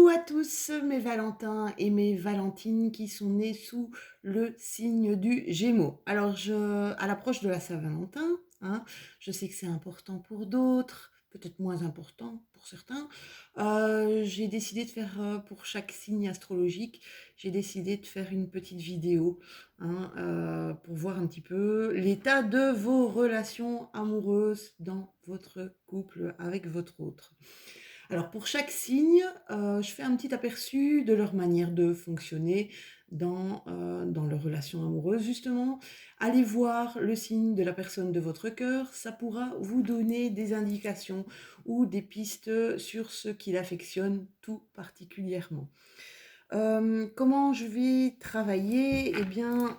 Coucou à tous mes Valentins et mes Valentines qui sont nés sous le signe du Gémeaux. Alors, à l'approche de la Saint-Valentin, hein, je sais que c'est important pour d'autres, peut-être moins important pour certains. J'ai décidé de faire, pour chaque signe astrologique, j'ai décidé de faire une petite vidéo, hein, pour voir un petit peu l'état de vos relations amoureuses dans votre couple avec votre autre. Alors pour chaque signe, je fais un petit aperçu de leur manière de fonctionner dans leurs relations amoureuses justement. Allez voir le signe de la personne de votre cœur, ça pourra vous donner des indications ou des pistes sur ce qu'il affectionne tout particulièrement. Comment je vais travailler? Eh bien,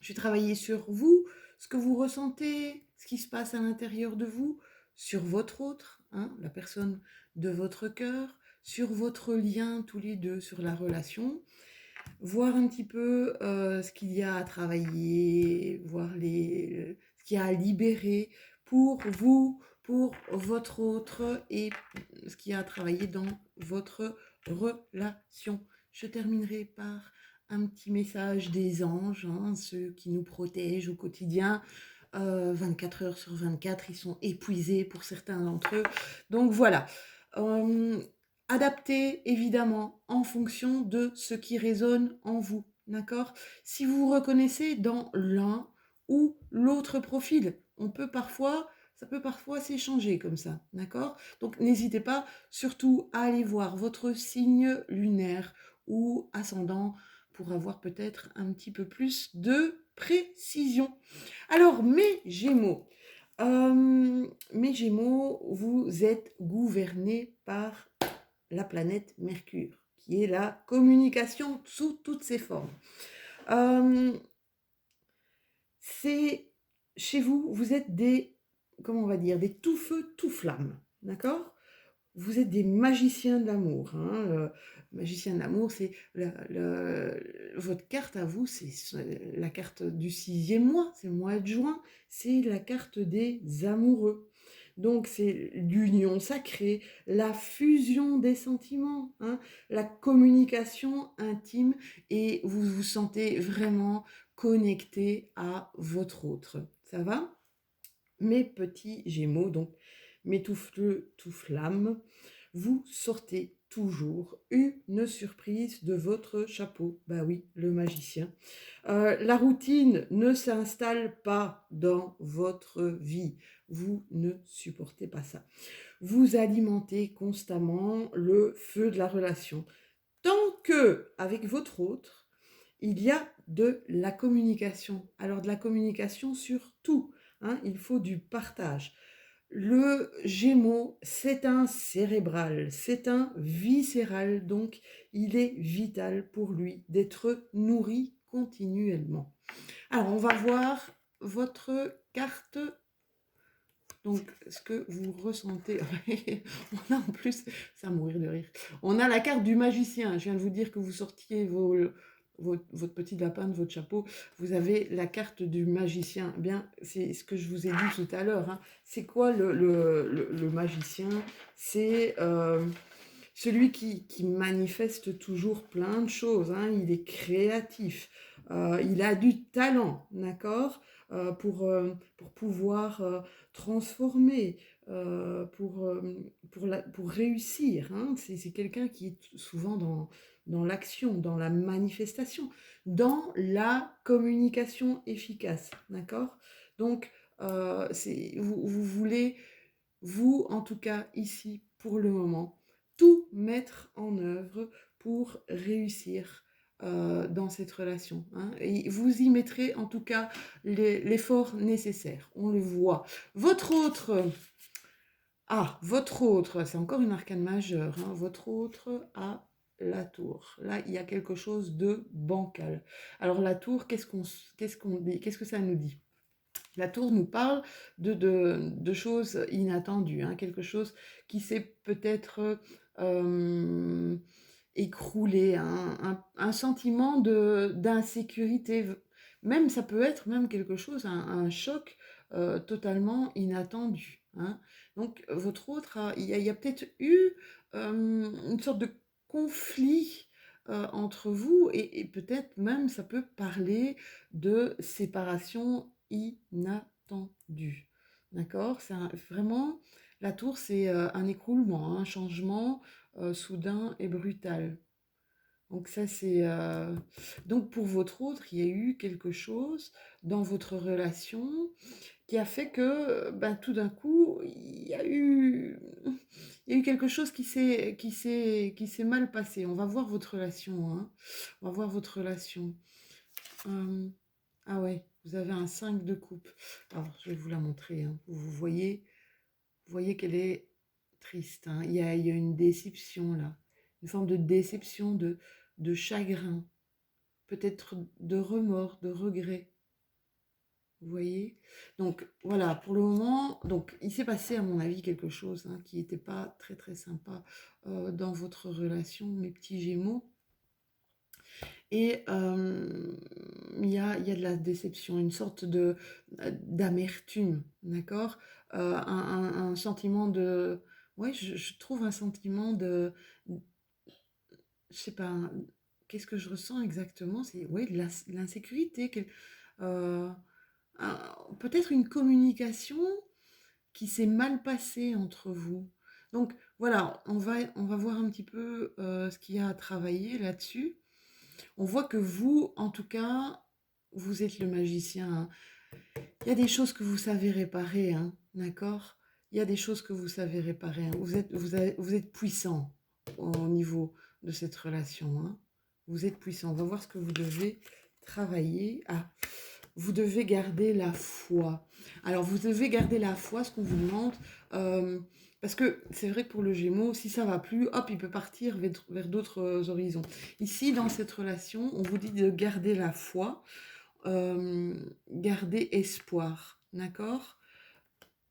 je vais travailler sur vous, ce que vous ressentez, ce qui se passe à l'intérieur de vous, sur votre autre, hein, la personne de votre cœur, sur votre lien tous les deux, sur la relation, voir un petit peu ce qu'il y a à travailler, voir ce qu'il y a à libérer pour vous, pour votre autre et ce qu'il y a à travailler dans votre relation. Je terminerai par un petit message des anges, hein, ceux qui nous protègent au quotidien. 24 heures sur 24, ils sont épuisés pour certains d'entre eux. Donc voilà. Euh, Adaptez évidemment en fonction de ce qui résonne en vous, d'accord? Si vous vous reconnaissez dans l'un ou l'autre profil, ça peut parfois s'échanger comme ça, d'accord? Donc n'hésitez pas surtout à aller voir votre signe lunaire ou ascendant pour avoir peut-être un petit peu plus de précision. Alors mes Gémeaux, vous êtes gouvernés par la planète Mercure, qui est la communication sous toutes ses formes. C'est chez vous, vous êtes comment on va dire, des tout feu, tout flamme, d'accord? Vous êtes des magiciens de l'amour, hein. Magicien de l'amour, c'est votre carte à vous, c'est la carte du 6e mois, c'est le mois de juin, c'est la carte des amoureux. Donc c'est l'union sacrée, la fusion des sentiments, hein, la communication intime et vous vous sentez vraiment connecté à votre autre. Ça va? Mes petits Gémeaux, donc mes tout feu, tout flamme, vous sortez toujours une surprise de votre chapeau. Bah oui, le magicien. La routine ne s'installe pas dans votre vie. Vous ne supportez pas ça. Vous alimentez constamment le feu de la relation. Tant que, avec votre autre, il y a de la communication. Alors de la communication sur tout, hein, il faut du partage. Le Gémeaux, c'est un cérébral, c'est un viscéral, donc il est vital pour lui d'être nourri continuellement. Alors on va voir votre carte. Donc, ce que vous ressentez, on a en plus, ça va mourir de rire, on a la carte du magicien. Je viens de vous dire que vous sortiez votre petit lapin de votre chapeau, vous avez la carte du magicien. Eh bien, c'est ce que je vous ai dit tout à l'heure, hein. C'est quoi le magicien? C'est celui qui manifeste toujours plein de choses, hein. Il est créatif, il a du talent, d'accord, pour pouvoir transformer, pour réussir, hein. C'est quelqu'un qui est souvent dans l'action, dans la manifestation, dans la communication efficace, d'accord? Donc, vous voulez, vous en tout cas ici pour le moment, tout mettre en œuvre pour réussir dans cette relation, hein. Et vous y mettrez en tout cas l'effort nécessaire, on le voit. Votre autre, c'est encore une arcane majeure, hein. Votre autre a la tour. Là, il y a quelque chose de bancal. Alors la tour, qu'est-ce qu'on dit? Qu'est-ce que ça nous dit? La tour nous parle de choses inattendues, hein, quelque chose qui s'est peut-être écroulé, hein, un sentiment d'insécurité. Même ça peut être même quelque chose, un choc totalement inattendu. hein. Donc votre autre a il y a peut-être eu, une sorte de conflit, entre vous et peut-être même ça peut parler de séparation inattendue. D'accord? C'est un vraiment la tour, c'est, un écroulement, un changement, soudain et brutal. Donc ça, c'est, donc pour votre autre, il y a eu quelque chose dans votre relation qui a fait que, ben, tout d'un coup, il y a eu quelque chose qui s'est mal passé. On va voir votre relation, hein. On va voir votre relation. Ah ouais, vous avez un 5 de coupe. Alors, je vais vous la montrer, hein. Vous voyez qu'elle est triste, hein. Il y a une déception là, une forme de déception, de chagrin, peut-être de remords, de regret. Vous voyez? Donc voilà, pour le moment, donc il s'est passé à mon avis quelque chose, hein, qui n'était pas très très sympa dans votre relation, mes petits Gémeaux. Et il y a de la déception, une sorte de d'amertume, d'accord? Un sentiment de, ouais, je trouve un sentiment de, je sais pas, qu'est-ce que je ressens exactement? C'est, ouais, de l'insécurité, euh, peut-être une communication qui s'est mal passée entre vous. Donc voilà, on va voir un petit peu ce qu'il y a à travailler là-dessus. On voit que vous, en tout cas, vous êtes le magicien, hein. Il y a des choses que vous savez réparer, hein, d'accord? Il y a des choses que vous savez réparer, hein. Vous êtes puissant au niveau de cette relation, hein. Vous êtes puissant. On va voir ce que vous devez travailler. Ah, vous devez garder la foi. Alors, vous devez garder la foi, ce qu'on vous demande, euh, parce que c'est vrai que pour le Gémeaux, si ça va plus, hop, il peut partir vers d'autres horizons. Ici, dans cette relation, on vous dit de garder la foi, garder espoir, d'accord?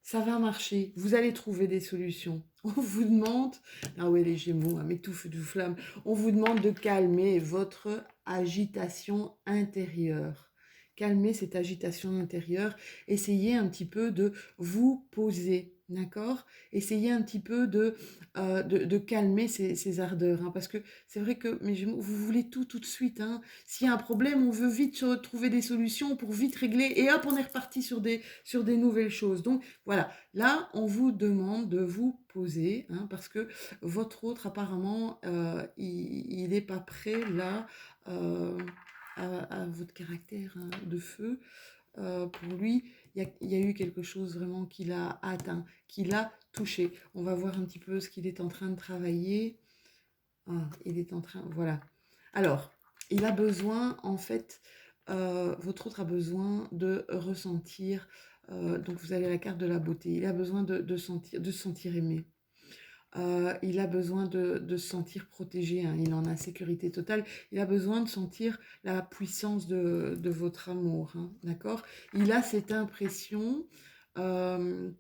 Ça va marcher, vous allez trouver des solutions. On vous demande, ah ouais les Gémeaux, hein, mais tout feu, tout flamme, on vous demande de calmer votre agitation intérieure. Calmer cette agitation intérieure, essayez un petit peu de vous poser, d'accord? Essayez un petit peu de calmer ces ardeurs, hein, parce que c'est vrai que mes Gémeaux, vous voulez tout de suite, hein. S'il y a un problème, on veut vite trouver des solutions pour vite régler, et hop, on est reparti sur des nouvelles choses. Donc voilà, là, on vous demande de vous poser, hein, parce que votre autre, apparemment, il n'est pas prêt, là, euh, à votre caractère, hein, de feu. Pour lui, il y a eu quelque chose vraiment qui l'a atteint, qui l'a touché. On va voir un petit peu ce qu'il est en train de travailler. Ah, il est en train, voilà. Alors, il a besoin, en fait, votre autre a besoin de ressentir, donc vous avez la carte de la beauté, il a besoin de se sentir aimé. Il a besoin de se sentir protégé, hein, il est en insécurité totale, il a besoin de sentir la puissance de votre amour, hein, d'accord? Il a cette impression, euh,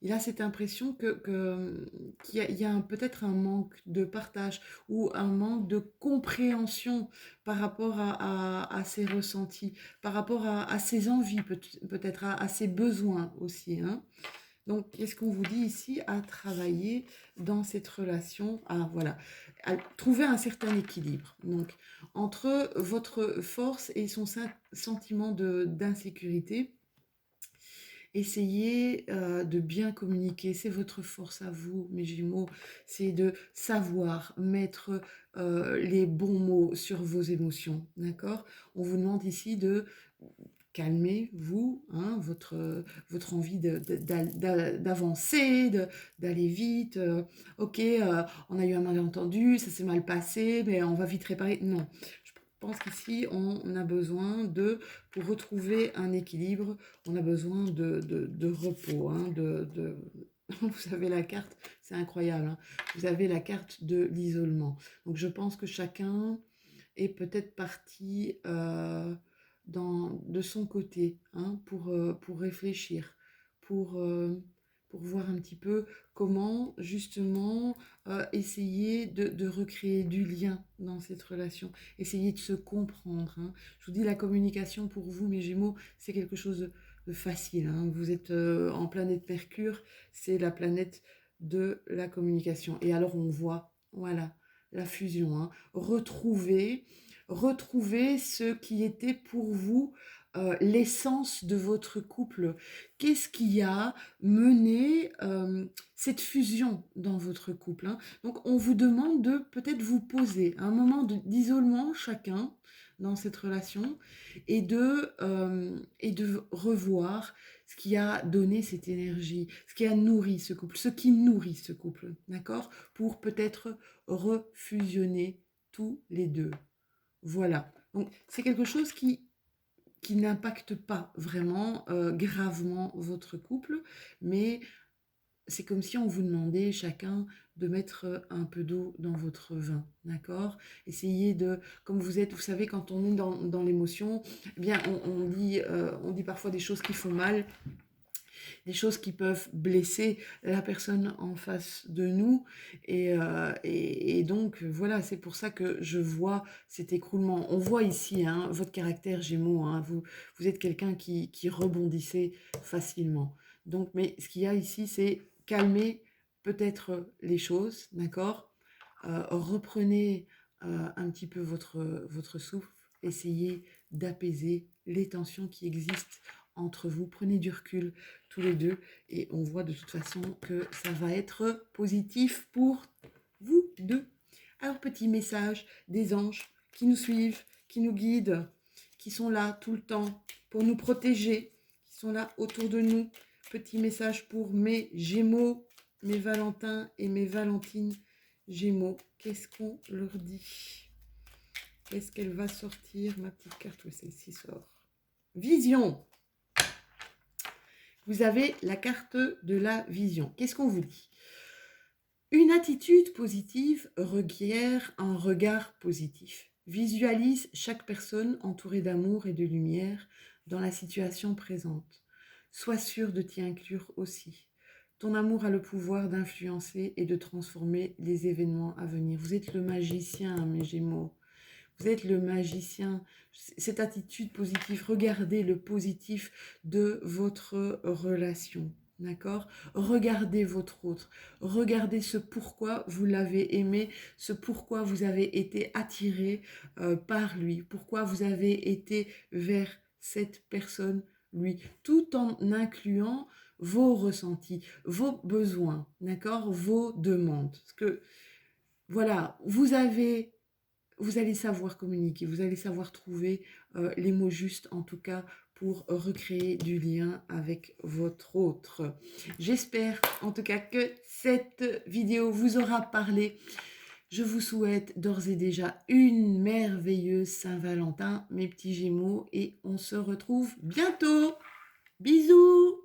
il a cette impression qu'il y a peut-être un manque de partage ou un manque de compréhension par rapport à ses ressentis, par rapport à ses envies, peut-être à ses besoins aussi, hein. Donc, qu'est-ce qu'on vous dit ici à travailler dans cette relation? Ah, voilà, à trouver un certain équilibre. Donc, entre votre force et son sentiment d'insécurité, essayez de bien communiquer. C'est votre force à vous, mes Gémeaux. C'est de savoir mettre les bons mots sur vos émotions. D'accord? On vous demande ici de calmez-vous, hein, votre envie d'avancer, d'aller vite. Ok, on a eu un malentendu, ça s'est mal passé, mais on va vite réparer. Non, je pense qu'ici, on a besoin pour retrouver un équilibre, on a besoin de repos, hein, vous avez la carte, c'est incroyable, hein, vous avez la carte de l'isolement. Donc je pense que chacun est peut-être parti de son côté, hein, pour réfléchir, pour, euh, pour voir un petit peu comment justement essayer de recréer du lien dans cette relation, essayer de se comprendre, hein. Je vous dis, la communication pour vous, mes Gémeaux, c'est quelque chose facile, hein. Vous êtes en planète Mercure, c'est la planète de la communication. Et alors on voit, voilà, la fusion, hein. Retrouver ce qui était pour vous l'essence de votre couple. Qu'est-ce qui a mené cette fusion dans votre couple, hein? Donc on vous demande de peut-être vous poser un moment d'isolement chacun dans cette relation et de revoir ce qui a donné cette énergie, ce qui a nourri ce couple, ce qui nourrit ce couple, d'accord? Pour peut-être refusionner tous les deux. Voilà. Donc c'est quelque chose qui n'impacte pas vraiment gravement votre couple, mais c'est comme si on vous demandait chacun de mettre un peu d'eau dans votre vin, d'accord? Essayez de, comme vous êtes, vous savez, quand on est dans l'émotion, eh bien, on dit parfois des choses qui font mal, des choses qui peuvent blesser la personne en face de nous. Et donc, voilà, c'est pour ça que je vois cet écroulement. On voit ici hein, votre caractère Gémeaux, hein, vous êtes quelqu'un qui rebondissait facilement. Donc, mais ce qu'il y a ici, c'est calmer peut-être les choses, d'accord? Reprenez un petit peu votre souffle, essayez d'apaiser les tensions qui existent entre vous, prenez du recul tous les deux et on voit de toute façon que ça va être positif pour vous deux. Alors petit message des anges qui nous suivent, qui nous guident, qui sont là tout le temps pour nous protéger, qui sont là autour de nous. Petit message pour mes Gémeaux, mes Valentins et mes Valentines Gémeaux. Qu'est-ce qu'on leur dit? Est-ce qu'elle va sortir ma petite carte? Oui, celle-ci sort. Vision. Vous avez la carte de la vision. Qu'est-ce qu'on vous dit? Une attitude positive requiert un regard positif. Visualise chaque personne entourée d'amour et de lumière dans la situation présente. Sois sûr de t'y inclure aussi. Ton amour a le pouvoir d'influencer et de transformer les événements à venir. Vous êtes le magicien, mes Gémeaux. Vous êtes le magicien. Cette attitude positive, regardez le positif de votre relation. D'accord? Regardez votre autre. Regardez ce pourquoi vous l'avez aimé, ce pourquoi vous avez été attiré par lui, pourquoi vous avez été vers cette personne, lui, tout en incluant vos ressentis, vos besoins, d'accord? Vos demandes. Parce que, voilà, vous allez savoir communiquer, vous allez savoir trouver les mots justes, en tout cas, pour recréer du lien avec votre autre. J'espère, en tout cas, que cette vidéo vous aura parlé. Je vous souhaite d'ores et déjà une merveilleuse Saint-Valentin, mes petits Gémeaux, et on se retrouve bientôt. Bisous!